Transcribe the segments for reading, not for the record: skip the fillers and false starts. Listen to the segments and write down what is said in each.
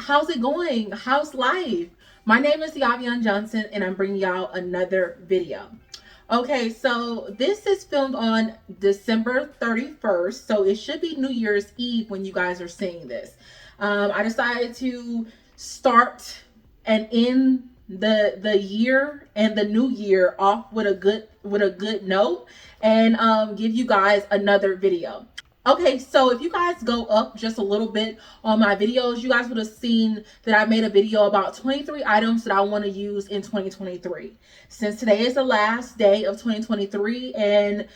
How's it going? How's life? My name is Yavian Johnson and I'm bringing y'all another video. Okay, so this is filmed on December 31st, so it should be New Year's Eve when you guys are seeing this. I decided to start and end the year and the new year off with a good note and give you guys another video. Okay, so if you guys go up just a little bit on my videos, you guys would have seen that I made a video about 23 items that I want to use in 2023. Since today is the last day of 2023 and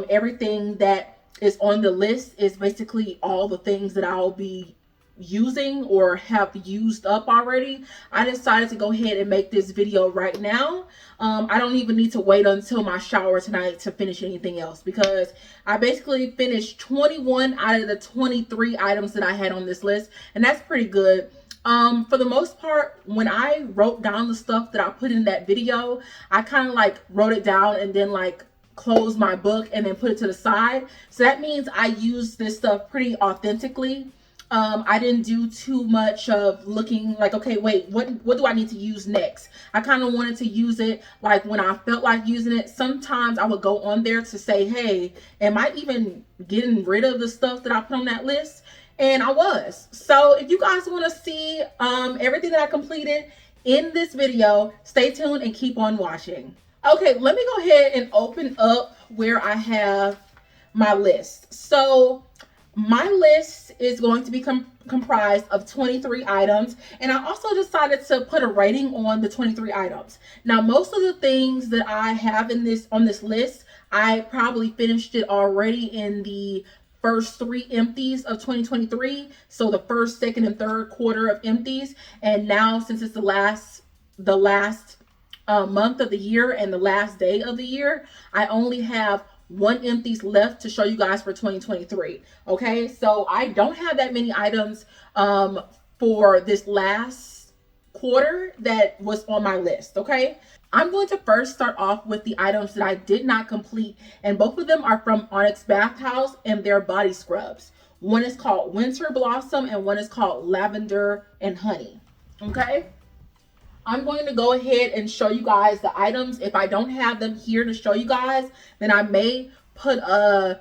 everything that is on the list is basically all the things that I'll be using or have used up already, I decided to go ahead and make this video right now. I don't even need to wait until my shower tonight to finish anything else because I basically finished 21 out of the 23 items that I had on this list, and that's pretty good. For the most part, when I wrote down the stuff that I put in that video, I kind of like wrote it down and then like closed my book and then put it to the side. So that means I used this stuff pretty authentically. I didn't do too much of looking like, okay, wait, what do I need to use next? I kind of wanted to use it like when I felt like using it. Sometimes I would go on there to say, hey, am I even getting rid of the stuff that I put on that list? And I was. So if you guys want to see everything that I completed in this video, stay tuned and keep on watching. Okay, let me go ahead and open up where I have my list. So my list is going to be comprised of 23 items, and I also decided to put a rating on the 23 items. Now, most of the things that I have on this list, I probably finished it already in the first 3 empties of 2023. So the first, second, and third quarter of empties, and now since it's the last month of the year and the last day of the year, I only have 1 empties left to show you guys for 2023. Okay, so I don't have that many items for this last quarter that was on my list. Okay, I'm going to first start off with the items that I did not complete, and both of them are from Onyx Bath House and their body scrubs. One is called Winter Blossom and one is called Lavender and Honey. Okay, I'm going to go ahead and show you guys the items. If I don't have them here to show you guys, then I may put a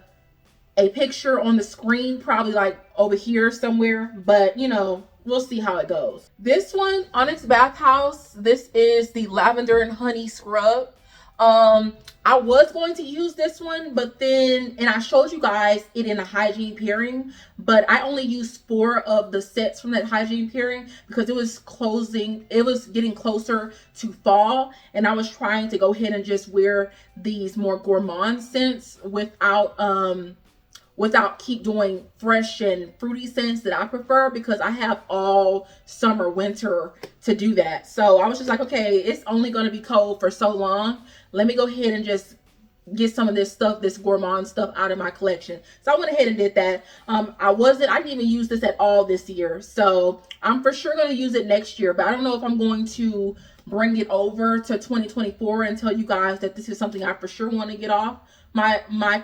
picture on the screen, probably like over here somewhere, but you know, we'll see how it goes. This one, Onyx Bath House, this is the Lavender and Honey Scrub. I was going to use this one, but then, and I showed you guys it in a hygiene pairing, but I only used 4 of the sets from that hygiene pairing because it was getting closer to fall, and I was trying to go ahead and just wear these more gourmand scents without keep doing fresh and fruity scents that I prefer, because I have all summer, winter to do that. So I was just like, okay, it's only going to be cold for so long. Let me go ahead and just get some of this stuff, this gourmand stuff, out of my collection. So I went ahead and did that. I didn't even use this at all this year. So I'm for sure going to use it next year, but I don't know if I'm going to bring it over to 2024 and tell you guys that this is something I for sure want to get out of my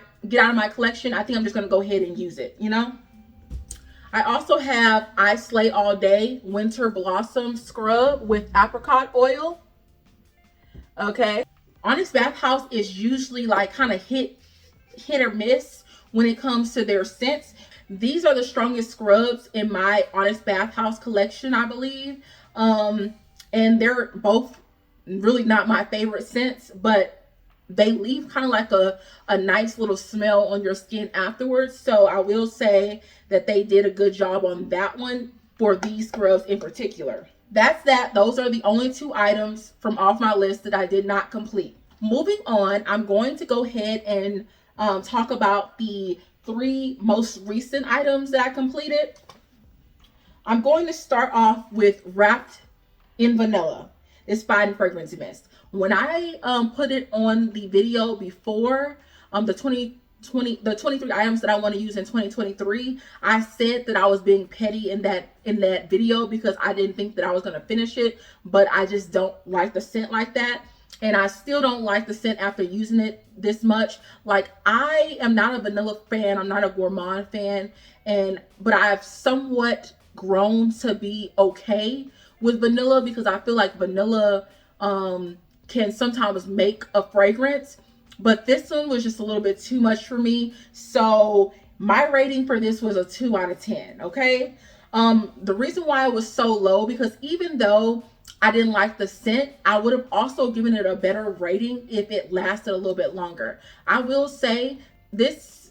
collection. I think I'm just going to go ahead and use it, you know. I also have I Slay All Day Winter Blossom Scrub with apricot oil. Okay, Onyx Bath House is usually like kind of hit or miss when it comes to their scents. These are the strongest scrubs in my Onyx Bath House collection, I believe. And they're both really not my favorite scents, but they leave kind of like a nice little smell on your skin afterwards. So I will say that they did a good job on that one for these scrubs in particular. That's that. Those are the only 2 items from off my list that I did not complete. Moving on, I'm going to go ahead and talk about the 3 most recent items that I completed. I'm going to start off with Wrapped in Vanilla. It's Fine Fragrance Mist. When I put it on the video before, the 23 items that I want to use in 2023, I said that I was being petty in that video because I didn't think that I was going to finish it, but I just don't like the scent like that. And I still don't like the scent after using it this much. Like, I am not a vanilla fan. I'm not a gourmand fan. But I've somewhat grown to be okay with vanilla, because I feel like vanilla can sometimes make a fragrance, but this one was just a little bit too much for me. So my rating for this was a 2 out of 10. Okay. The reason why it was so low, because even though I didn't like the scent, I would have also given it a better rating if it lasted a little bit longer. I will say this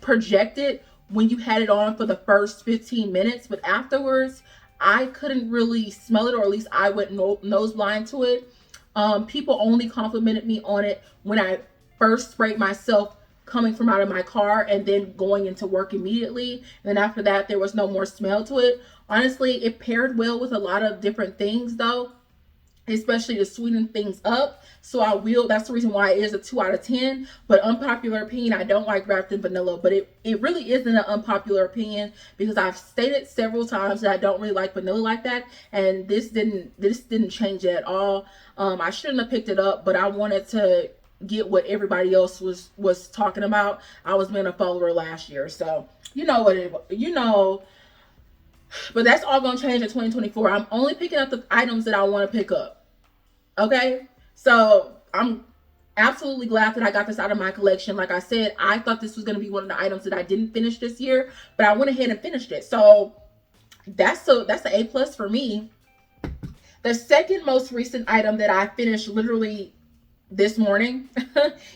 projected when you had it on for the first 15 minutes, but afterwards I couldn't really smell it, or at least I went nose blind to it. People only complimented me on it when I first sprayed myself coming from out of my car and then going into work immediately. And then after that, there was no more smell to it. Honestly, it paired well with a lot of different things though, especially to sweeten things up. So that's the reason why it is a 2 out of 10. But unpopular opinion, I don't like wrapped in vanilla, but it really isn't an unpopular opinion, because I've stated several times that I don't really like vanilla like that, and this didn't change it at all. I shouldn't have picked it up, but I wanted to get what everybody else was talking about. I was being a follower last year, so you know what but that's all gonna change in 2024. I'm only picking up the items that I want to pick up. Okay, so I'm absolutely glad that I got this out of my collection. Like I said, I thought this was going to be one of the items that I didn't finish this year, but I went ahead and finished it. So that's an A plus for me. The second most recent item that I finished literally this morning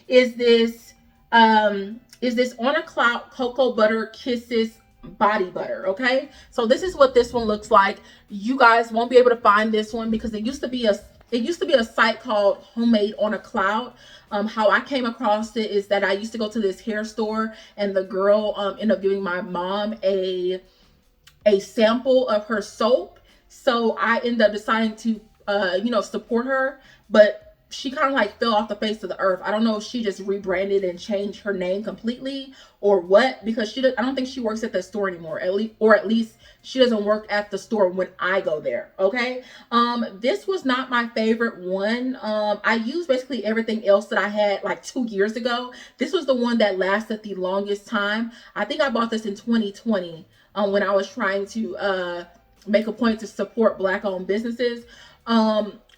is this On a Cloud Cocoa Butter Kisses body butter. Okay, so this is what this one looks like. You guys won't be able to find this one because it used to be a site called Homemade on a Cloud. How I came across it is that I used to go to this hair store, and the girl ended up giving my mom a sample of her soap. So I ended up deciding to support her, but she kind of like fell off the face of the earth. I don't know if she just rebranded and changed her name completely or what, because I don't think she works at the store anymore, at least she doesn't work at the store when I go there. Okay. This was not my favorite one. I used basically everything else that I had like 2 years ago. This was the one that lasted the longest time. I think I bought this in 2020 when I was trying to make a point to support Black owned businesses.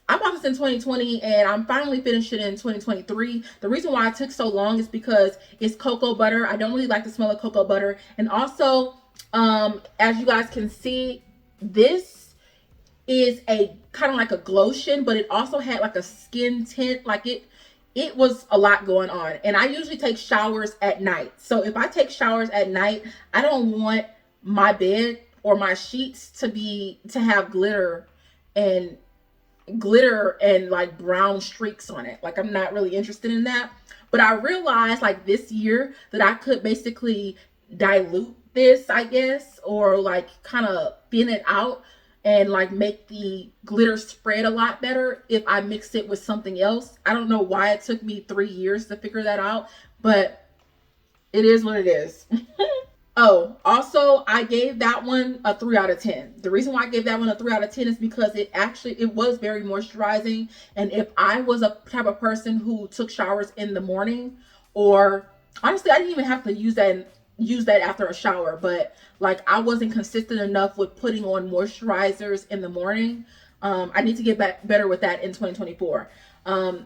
I bought this in 2020 and I'm finally finished it in 2023. The reason why it took so long is because it's cocoa butter. I don't really like the smell of cocoa butter. And also, as you guys can see, this is a kind of like a glotion, but it also had like a skin tint. Like it was a lot going on. And I usually take showers at night. So if I take showers at night, I don't want my bed or my sheets to have glitter and like brown streaks on it. Like I'm not really interested in that. But I realized like this year that I could basically dilute this, I guess, or like kind of thin it out and like make the glitter spread a lot better if I mix it with something else. I don't know why it took me 3 years to figure that out, but it is what it is. Oh, also, I gave that one a 3 out of 10. The reason why I gave that one a 3 out of 10 is because it was very moisturizing. And if I was a type of person who took showers in the morning, or honestly, I didn't even have to use that after a shower, but like I wasn't consistent enough with putting on moisturizers in the morning. I need to get better with that in 2024.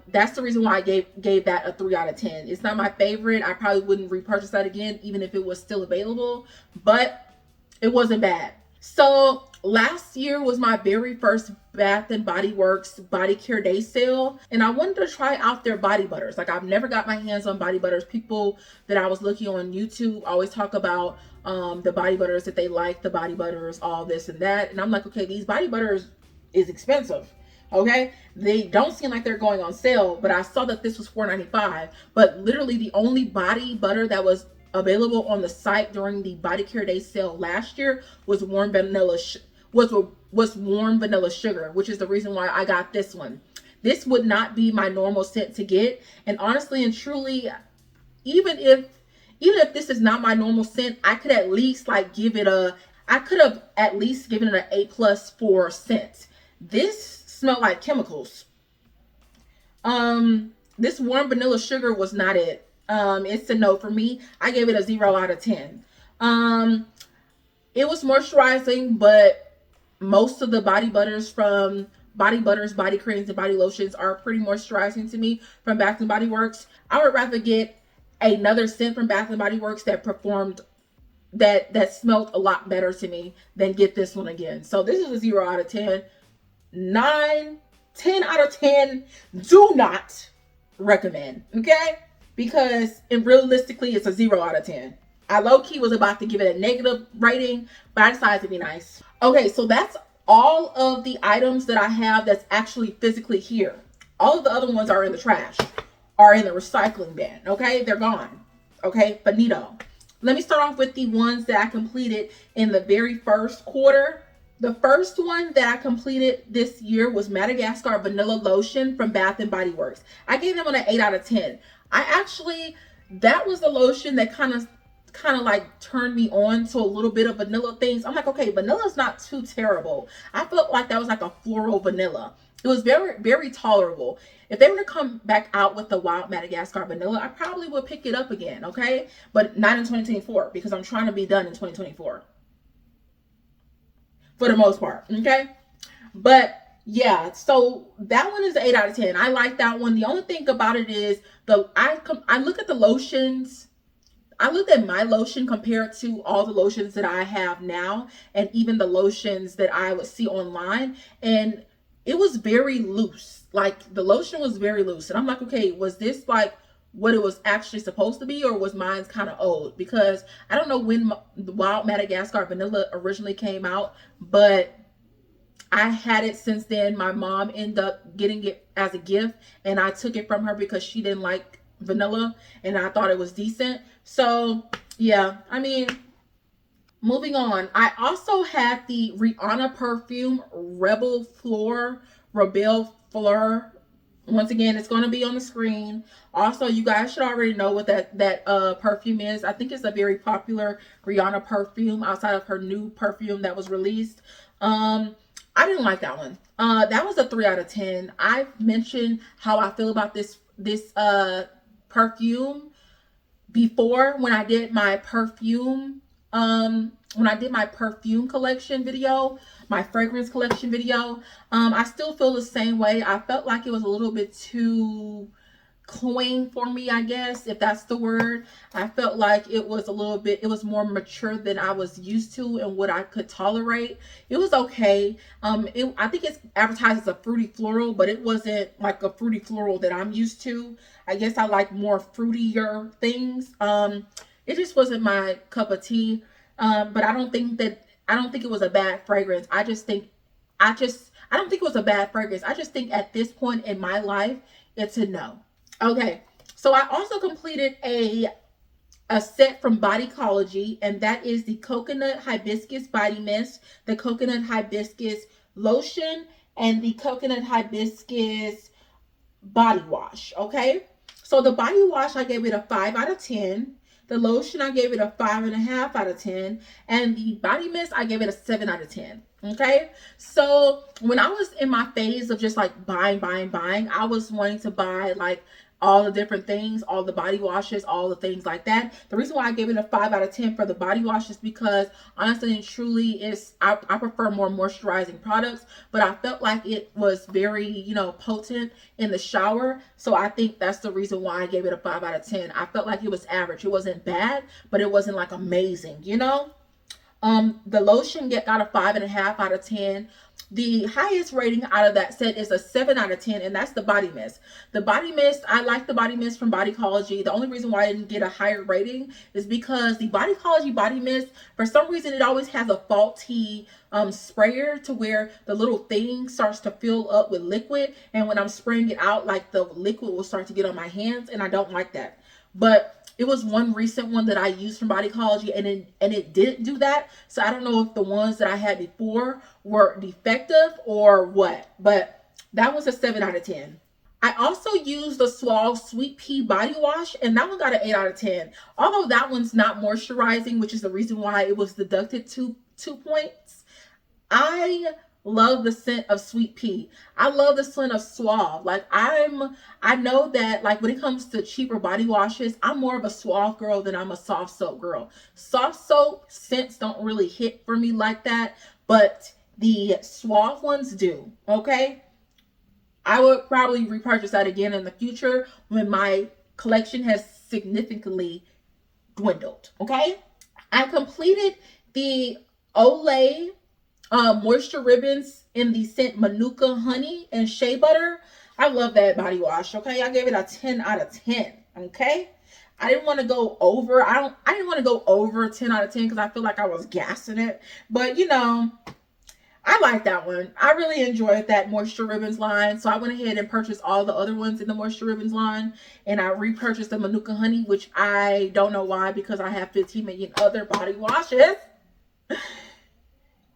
That's the reason why I gave that a 3 out of 10. It's not my favorite. I probably wouldn't repurchase that again, even if it was still available, but it wasn't bad. So last year was my very first Bath and Body Works body care day sale, and I wanted to try out their body butters. Like I've never got my hands on body butters. People that I was looking on YouTube always talk about the body butters that they like, the body butters, all this and that. And I'm like, okay, these body butters is expensive. Okay, they don't seem like they're going on sale, but I saw that this was $4.95. But literally the only body butter that was available on the site during the body care day sale last year was warm vanilla warm vanilla sugar, which is the reason why I got this one. This would not be my normal scent to get, and honestly and truly, even if this is not my normal scent, I could at least like I could have at least given it an A plus for scent. This smelled like chemicals. This warm vanilla sugar was not it. It's a no for me. I gave it a 0 out of 10. It was moisturizing, but most of the body butters, body creams, and body lotions are pretty moisturizing to me from Bath and Body Works. I would rather get another scent from Bath and Body Works that performed that smelled a lot better to me than get this one again. So this is a 0 out of 10. 9, 10 out of 10. Do not recommend, okay? Because realistically, it's a 0 out of 10. I low-key was about to give it a negative rating, but I decided to be nice. Okay, so that's all of the items that I have that's actually physically here. All of the other ones are in the trash, are in the recycling bin, okay? They're gone, okay? Finito. Let me start off with the ones that I completed in the very first quarter. The first one that I completed this year was Madagascar Vanilla Lotion from Bath and Body Works. I gave them an 8 out of 10. That was the lotion that kind of like turned me on to a little bit of vanilla things. I'm like, okay, vanilla's not too terrible. I felt like that was like a floral vanilla. It was very, very tolerable. If they were to come back out with the Wild Madagascar Vanilla, I probably would pick it up again, okay? But not in 2024 because I'm trying to be done in 2024. For the most part, okay? But yeah, so that one is an 8 out of 10. I like that one. The only thing about it is I look at the lotions. I looked at my lotion compared to all the lotions that I have now and even the lotions that I would see online, and it was very loose. Like the lotion was very loose. And I'm like, okay, was this like what it was actually supposed to be, or was mine kind of old? Because I don't know when the Wild Madagascar Vanilla originally came out, but I had it since then. My mom ended up getting it as a gift, and I took it from her because she didn't like vanilla, and I thought it was decent. So yeah, I mean, moving on. I also had the Rihanna perfume Rebel Fleur. Once again, it's going to be on the screen. Also, you guys should already know what that perfume is. I think it's a very popular Rihanna perfume outside of her new perfume that was released. I didn't like that one. That was a 3 out of 10. I've mentioned how I feel about this perfume before when I did my perfume collection video, my fragrance collection video. I still feel the same way. I felt like it was a little bit too clean for me, I guess, if that's the word. I felt like it was more mature than I was used to and what I could tolerate. It was okay. I think it's advertised as a fruity floral, but it wasn't like a fruity floral that I'm used to. I guess I like more fruitier things. It just wasn't my cup of tea. But I don't think it was a bad fragrance. I don't think it was a bad fragrance. I just think at this point in my life, it's a no. Okay, so I also completed a set from Bodycology, and that is the Coconut Hibiscus Body Mist, the Coconut Hibiscus Lotion, and the Coconut Hibiscus Body Wash, okay? So the body wash, I gave it a 5 out of 10. The lotion, I gave it a 5.5 out of 10. And the body mist, I gave it a 7 out of 10. Okay, so when I was in my phase of just like buying, I was wanting to buy like all the different things, all the body washes, all the things like that. The reason why I gave it a 5 out of 10 for the body wash is because honestly and truly, I prefer more moisturizing products, but I felt like it was very, potent in the shower. So I think that's the reason why I gave it a 5 out of 10. I felt like it was average. It wasn't bad, but it wasn't like amazing, The lotion got a 5.5 out of 10. The highest rating out of that set is a 7 out of 10, and that's the body mist. The body mist, I like the body mist from Bodycology. The only reason why I didn't get a higher rating is because the Bodycology body mist, for some reason, it always has a faulty sprayer to where the little thing starts to fill up with liquid, and when I'm spraying it out, like the liquid will start to get on my hands, and I don't like that. But it was one recent one that I used from Bodycology, and it didn't do that. So I don't know if the ones that I had before were defective or what, but that was a 7 out of 10. I also used the Suave Sweet Pea Body Wash, and that one got an 8 out of 10. Although that one's not moisturizing, which is the reason why it was deducted 2 points. I love the scent of Sweet Pea. I love the scent of Suave. Like I know that like when it comes to cheaper body washes, I'm more of a Suave girl than I'm a soft soap girl. Soft soap scents don't really hit for me like that, but the Suave ones do. Okay? I would probably repurchase that again in the future when my collection has significantly dwindled. Okay? I completed the Olay moisture ribbons in the scent Manuka honey and shea butter. I love that body wash. Okay, I gave it a 10 out of 10. Okay, I didn't want to go over. I didn't want to go over 10 out of 10 because I feel like I was gassing it. But you know, I like that one. I really enjoyed that Moisture Ribbons line. So I went ahead and purchased all the other ones in the Moisture Ribbons line. And I repurchased the Manuka Honey, which I don't know why because I have 15 million other body washes.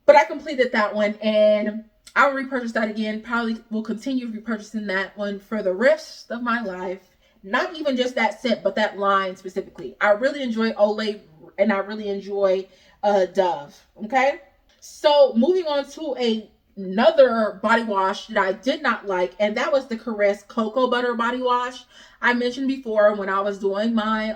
But I completed that one and I will repurchase that again. Probably will continue repurchasing that one for the rest of my life. Not even just that scent, but that line specifically. I really enjoy Olay and I really enjoy Dove. Okay. So moving on to another body wash that I did not like, and that was the Caress Cocoa Butter Body Wash. I mentioned before when I was doing my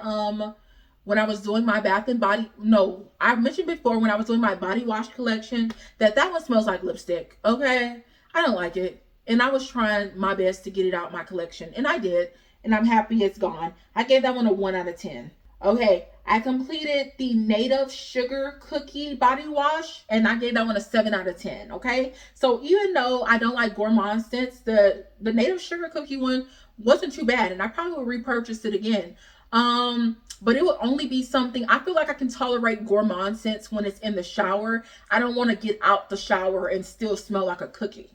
bath and body no, I mentioned before when I was doing my body wash collection that one smells like lipstick. Okay? I don't like it. And I was trying my best to get it out my collection. And I did. And I'm happy it's gone. I gave that one a 1 out of 10. Okay, I completed the Native Sugar Cookie Body Wash, and I gave that one a 7 out of 10. Okay, so even though I don't like gourmand scents, the Native Sugar Cookie one wasn't too bad, and I probably will repurchase it again. But it would only be something I feel like I can tolerate gourmand scents when it's in the shower. I don't want to get out the shower and still smell like a cookie.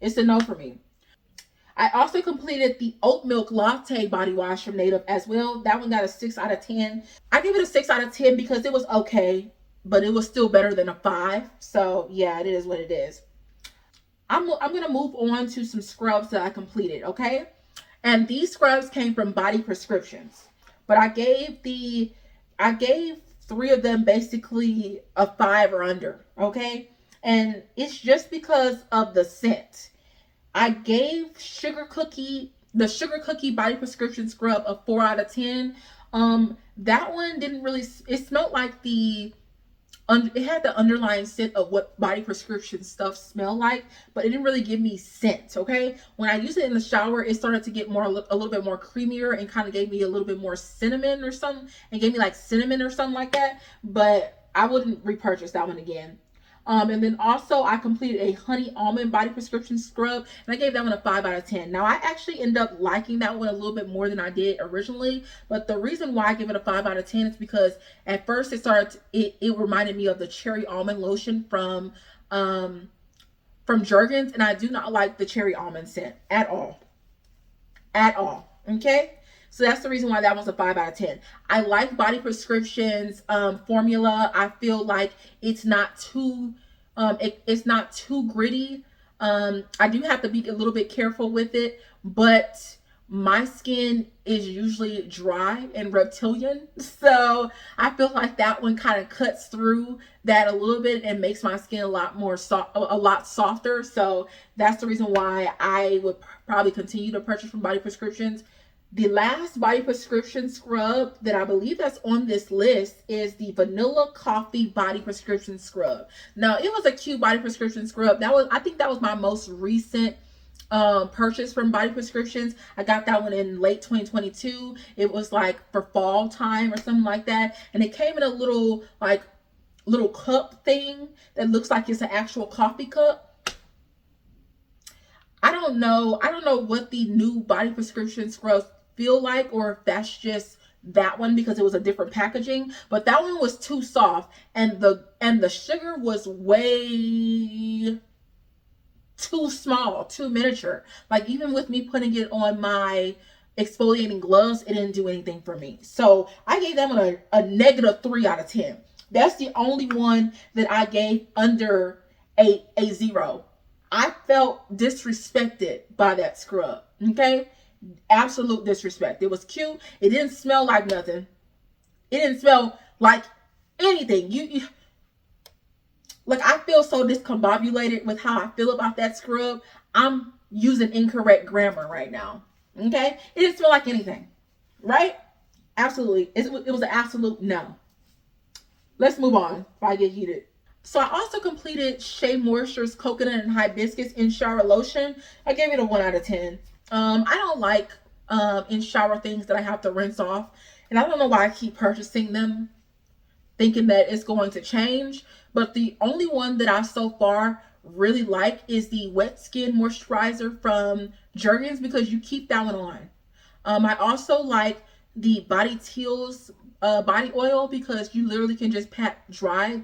It's a no for me. I also completed the oat milk latte body wash from Native as well. That one got a 6 out of 10. I give it a 6 out of 10 because it was okay, but it was still better than a 5. So yeah, it is what it is. I'm going to move on to some scrubs that I completed, okay? And these scrubs came from Body Prescriptions. But I gave 3 of them basically a 5 or under, okay? And it's just because of the scent. I gave the Sugar Cookie Body Prescription Scrub a 4 out of 10. That one didn't really, it smelled like it had the underlying scent of what Body Prescription stuff smell like, but it didn't really give me scent, okay? When I used it in the shower, it started to get a little bit more creamier and kind of gave me a little bit more cinnamon or something, and gave me like cinnamon or something like that, but I wouldn't repurchase that one again. And then also I completed a honey almond body prescription scrub and I gave that one a 5 out of 10. Now I actually ended up liking that one a little bit more than I did originally, but the reason why I give it a 5 out of 10 is because at first it reminded me of the cherry almond lotion from Jergens, and I do not like the cherry almond scent at all. At all. Okay? So that's the reason why that was a 5 out of 10. I like Body Prescriptions formula. I feel like it's not too it's not too gritty. I do have to be a little bit careful with it, but my skin is usually dry and reptilian. So I feel like that one kind of cuts through that a little bit and makes my skin a lot more a lot softer. So that's the reason why I would probably continue to purchase from Body Prescriptions. The last Body Prescription scrub that I believe that's on this list is the Vanilla Coffee Body Prescription Scrub. Now, it was a cute Body Prescription scrub. I think that was my most recent purchase from Body Prescriptions. I got that one in late 2022. It was like for fall time or something like that. And it came in a little cup thing that looks like it's an actual coffee cup. I don't know what the new Body Prescription scrubs feel like, or if that's just that one because it was a different packaging, but that one was too soft, and the sugar was way too small, too miniature. Like even with me putting it on my exfoliating gloves, it didn't do anything for me. So I gave that one a negative 3 out of 10. That's the only one that I gave under a 0. I felt disrespected by that scrub. Okay? Absolute disrespect. It was cute. It didn't smell like nothing. It didn't smell like anything. like, I feel so discombobulated with how I feel about that scrub. I'm using incorrect grammar right now. Okay? It didn't smell like anything. Right? Absolutely. It was an absolute no. Let's move on before I get heated. So I also completed Shea Moisture's coconut and hibiscus in shower lotion. I gave it a 1 out of 10. I don't like in shower things that I have to rinse off. And I don't know why I keep purchasing them thinking that it's going to change. But the only one that I so far really like is the wet skin moisturizer from Jergens, because you keep that one on. I also like the Body Teals body oil, because you literally can just pat dry.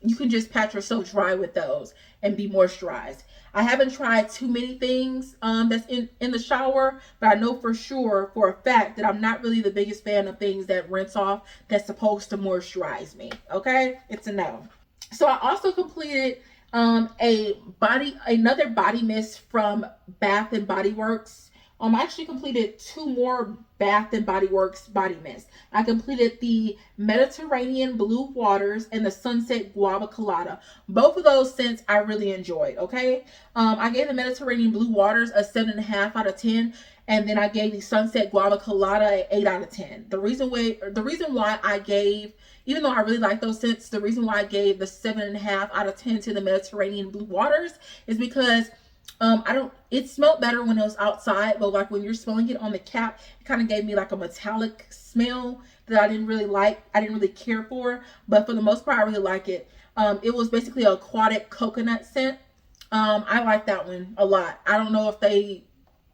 You can just pat yourself dry with those and be moisturized. I haven't tried too many things that's in the shower, but I know for sure, for a fact, that I'm not really the biggest fan of things that rinse off that's supposed to moisturize me. Okay, it's a no. So I also completed another body mist from Bath and Body Works. I actually completed 2 more Bath and Body Works body mist. I completed the Mediterranean Blue Waters and the Sunset Guava Colada. Both of those scents I really enjoyed. Okay, I gave the Mediterranean Blue Waters a 7.5 out of 10, and then I gave the Sunset Guava Colada an 8 out of 10. The reason why I gave, even though I really like those scents, the reason why I gave the 7.5 out of 10 to the Mediterranean Blue Waters is because it smelled better when it was outside, but like when you're smelling it on the cap, it kind of gave me like a metallic smell that I didn't really like. I didn't really care for, but for the most part, I really like it. It was basically an aquatic coconut scent. I like that one a lot. I don't know if they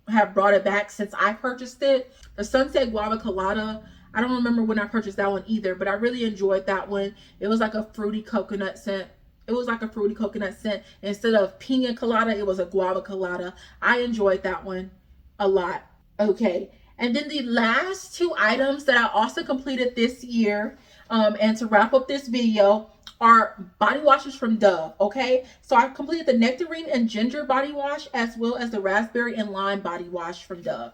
have brought it back since I purchased it. The Sunset Guava Colada, I don't remember when I purchased that one either, but I really enjoyed that one. It was like a fruity coconut scent. It was like a fruity coconut scent. Instead of pina colada, it was a guava colada. I enjoyed that one a lot. Okay. And then the last 2 items that I also completed this year, and to wrap up this video, are body washes from Dove. Okay. So I completed the Nectarine and Ginger body wash, as well as the Raspberry and Lime body wash from Dove.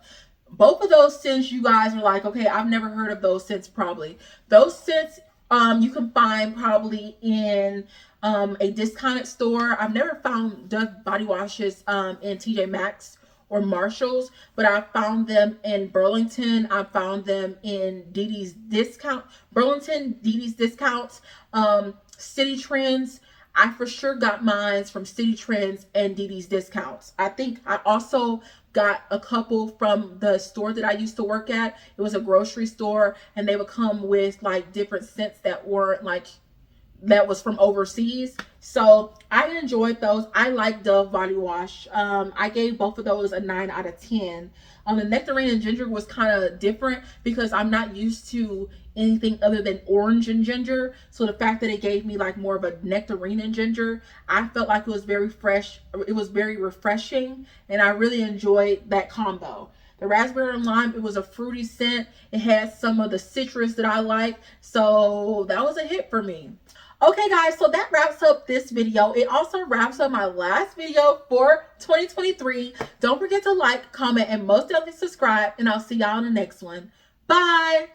Both of those scents, you guys are like, okay, I've never heard of those scents. Probably those scents you can find probably in a discounted store. I've never found Dove body washes in TJ Maxx or Marshalls, but I found them in Burlington. I found them in DD's Discount, Burlington, DD's Discounts, City Trends. I for sure got mine from City Trends and DD's Discounts. I think I also got a couple from the store that I used to work at. It was a grocery store, and they would come with like different scents that weren't like, that was from overseas. So I enjoyed those. I like Dove body wash. I gave both of those a 9 out of 10. The Nectarine and Ginger was kind of different because I'm not used to anything other than orange and ginger. So the fact that it gave me like more of a nectarine and ginger, I felt like it was very fresh. It was very refreshing, and I really enjoyed that combo. The Raspberry and Lime, it was a fruity scent. It had some of the citrus that I like. So that was a hit for me. Okay guys, so that wraps up this video. It also wraps up my last video for 2023. Don't forget to like, comment, and most definitely subscribe, and I'll see y'all in the next one. Bye!